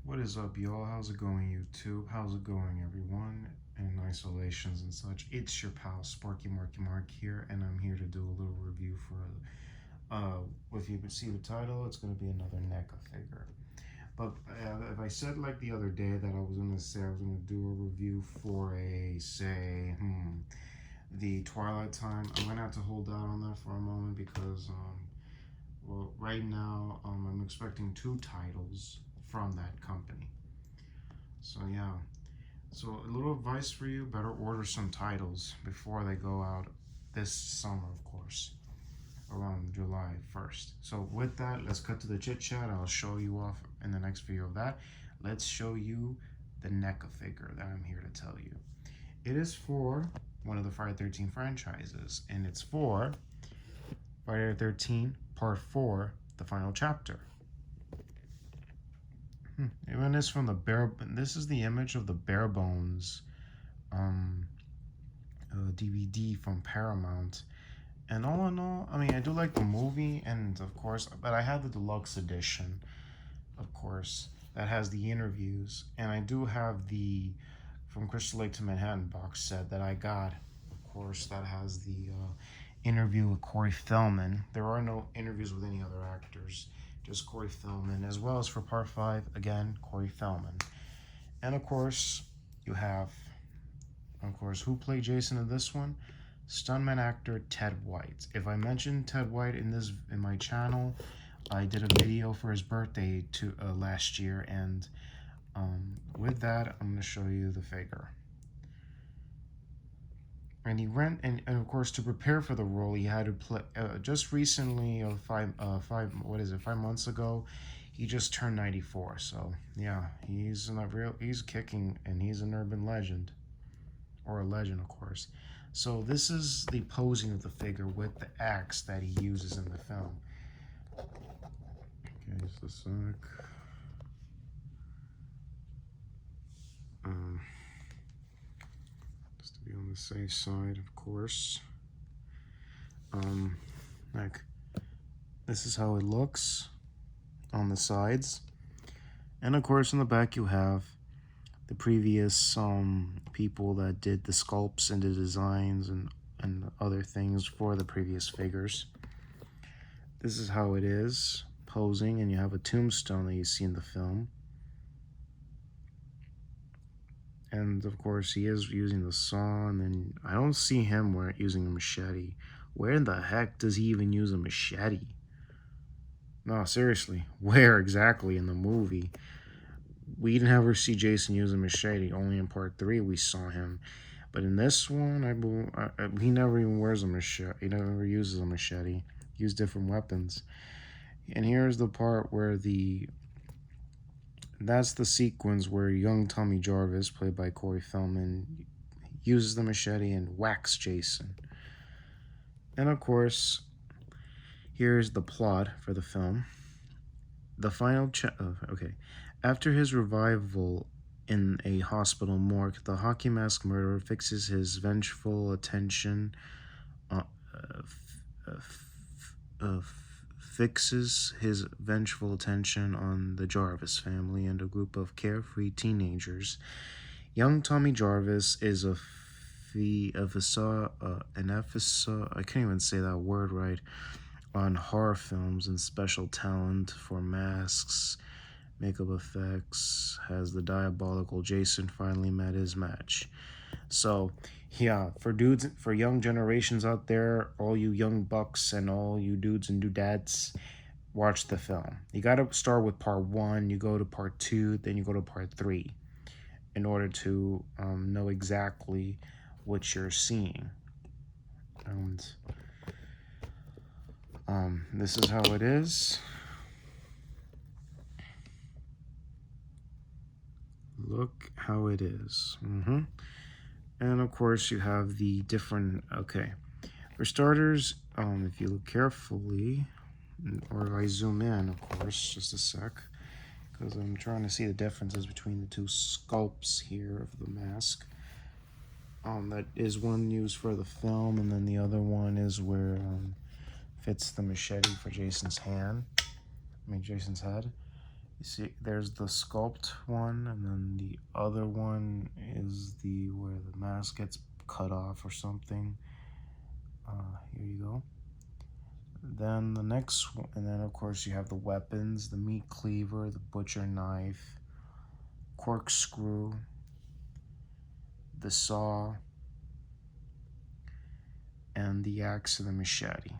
What is up, y'all? How's it going, YouTube? How's it going, everyone? In isolations and such. It's your pal, Sparky Marky Mark here, and I'm here to do a little review for, if you could see the title, it's going to be another Neca figure. But if I said like the other day that I was going to say I was going to do a review for the Twilight Time, I'm going to have to hold out on that for a moment because, well, right now, I'm expecting 2 titles from that company. So yeah, so a little advice for you: better order some titles before they go out this summer, of course, around July 1st. So with that, let's cut to the chit chat. I'll show you off in the next video of that. Let's show you the NECA figure that I'm here to tell you. It is for one of the Friday 13 franchises, and it's for Friday 13 Part 4, the final chapter. Even this from the this is the image of the Bare Bones DVD from Paramount. And all in all, I mean, I do like the movie, and of course, but I had the deluxe edition, of course, that has the interviews, and I do have the From Crystal Lake to Manhattan box set that I got, of course, that has the interview with Corey Feldman. There are no interviews with any other actors, just Corey Feldman, as well as for Part 5, again, Corey Feldman. And of course, you have, of course, who played Jason in this one? Stuntman actor Ted White. If I mentioned Ted White in my channel, I did a video for his birthday last year, and with that, I'm going to show you the figure. And he went, and of course, to prepare for the role, he had to play. Just recently, 5 months ago, he just turned 94. So yeah, he's kicking, and he's an urban legend, or a legend, of course. So this is the posing of the figure with the axe that he uses in the film. Okay, just a sec. Just to be on the safe side, of course. Like, this is how it looks on the sides. And of course, in the back you have the previous people that did the sculpts and the designs and other things for the previous figures. This is how it is posing, and you have a tombstone that you see in the film. And of course, he is using the saw, and then I don't see him using a machete. Where in the heck does he even use a machete? No, seriously, where exactly in the movie? We didn't ever see Jason use a machete. Only in Part 3 we saw him. But in this one, he never even wears a machete. He never uses a machete. He uses different weapons. And here's the part where that's the sequence where young Tommy Jarvis, played by Corey Feldman, uses the machete and whacks Jason. And of course, here's the plot for the film. The final After his revival in a hospital morgue, the hockey mask murderer fixes his vengeful attention on the Jarvis family and a group of carefree teenagers. Young Tommy Jarvis is an officer, I can't even say that word right, on horror films and special talent for masks, makeup effects. Has the diabolical Jason finally met his match? So yeah, for young generations out there, all you young bucks and all you dudes and dudettes, watch the film. You got to start with Part 1, you go to Part 2, then you go to Part 3 in order to know exactly what you're seeing. And this is how it is. Look how it is. And of course, you have the different. Okay, for starters, if you look carefully, or if I zoom in, of course, just a sec, because I'm trying to see the differences between the 2 sculpts here of the mask. That is one used for the film, and then the other one is where fits the machete for Jason's head. You see, there's the sculpt one, and then the other one is the where the mask gets cut off or something. Here you go. Then the next one, and then of course you have the weapons, the meat cleaver, the butcher knife, corkscrew, the saw, and the axe and the machete.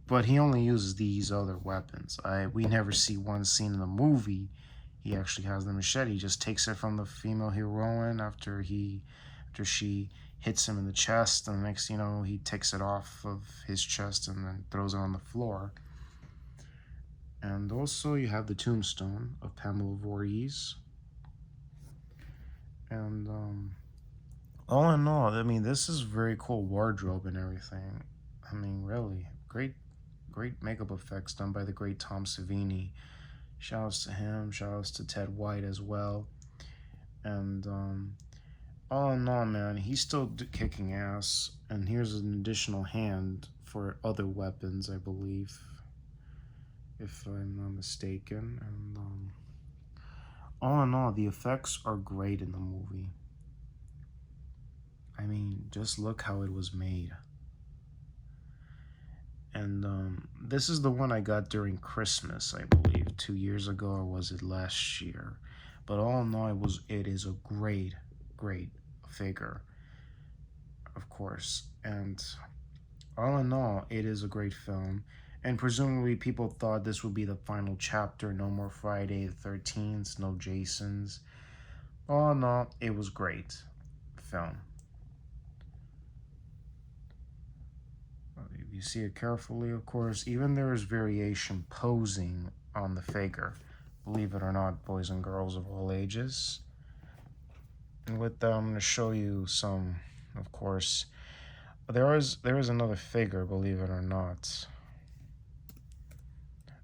But he only uses these other weapons. We never see one scene in the movie. He actually has the machete. He just takes it from the female heroine after she hits him in the chest, and the next you know he takes it off of his chest and then throws it on the floor. And also you have the tombstone of Pamela Voorhees. And all in all, I mean, this is very cool wardrobe and everything. I mean, really great makeup effects done by the great Tom Savini. Shoutouts to him. Shoutouts to Ted White as well. And all in all, man, he's still kicking ass. And here's an additional hand for other weapons, I believe, if I'm not mistaken. And all in all, the effects are great in the movie. I mean, just look how it was made. And this is the one I got during Christmas, I believe, 2 years ago, or was it last year? But all in all, it is a great figure, of course. And all in all, it is a great film. And presumably people thought this would be the final chapter. No more Friday the 13th, no Jasons. All in all, it was great film. You see it carefully, of course. Even there is variation posing on the figure. Believe it or not, boys and girls of all ages. And with that, I'm going to show you some, of course. There is another figure, believe it or not.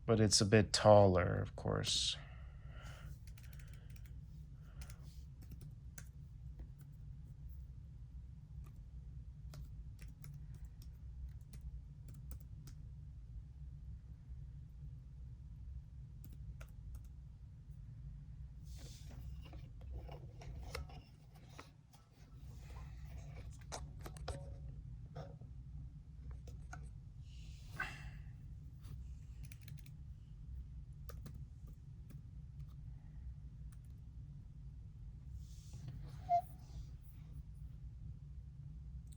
But it's a bit taller, of course.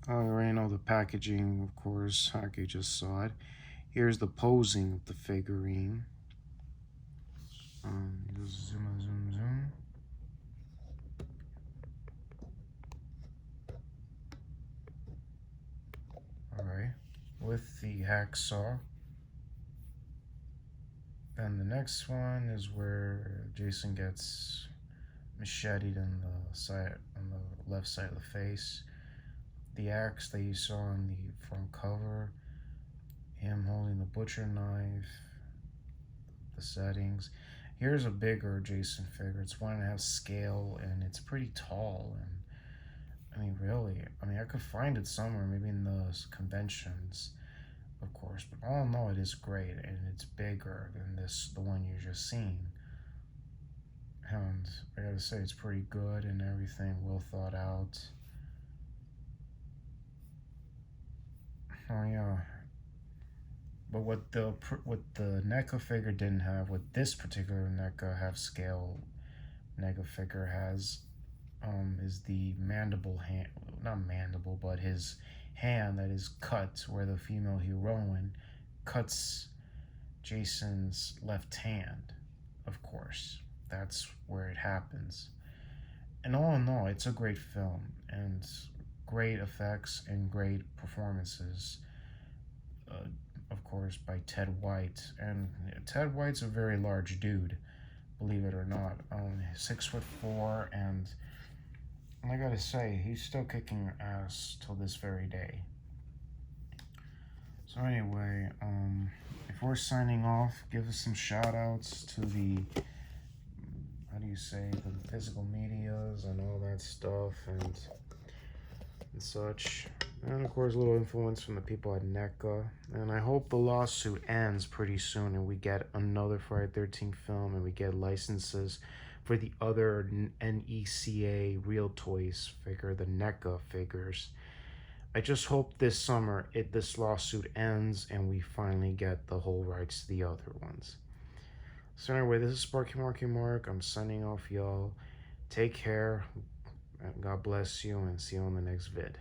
I already know the packaging, of course. I just saw it. Here's the posing of the figurine. Just zoom. Alright. With the hacksaw. And the next one is where Jason gets macheted on the left side of the face. The axe that you saw on the front cover, him holding the butcher knife, the settings. Here's a bigger Jason figure. It's 1.5 scale, and it's pretty tall. And I mean, really, I could find it somewhere, maybe in those conventions, of course. But all in all, it is great, and it's bigger than the one you just seen. And I gotta say, it's pretty good and everything, well thought out. Oh yeah. But what the Neca figure didn't have, what this particular Neca half scale Neca figure has, is the mandible hand, not mandible, but his hand that is cut where the female heroine cuts Jason's left hand, of course. That's where it happens. And all in all, it's a great film, and great effects and great performances, of course, by Ted White. And Ted White's a very large dude, believe it or not. 6'4", and I gotta say, he's still kicking ass till this very day. So anyway, before signing off, give us some shout outs to the, how do you say, the physical medias and all that stuff and such. And of course, a little influence from the people at Neca. And I hope the lawsuit ends pretty soon and we get another Friday 13th film and we get licenses for the other NECA Real Toys figure, the Neca figures. I just hope this summer this lawsuit ends and we finally get the whole rights to the other ones. So anyway, this is Sparky Marky Mark. I'm signing off, y'all. Take care. God bless you and see you on the next vid.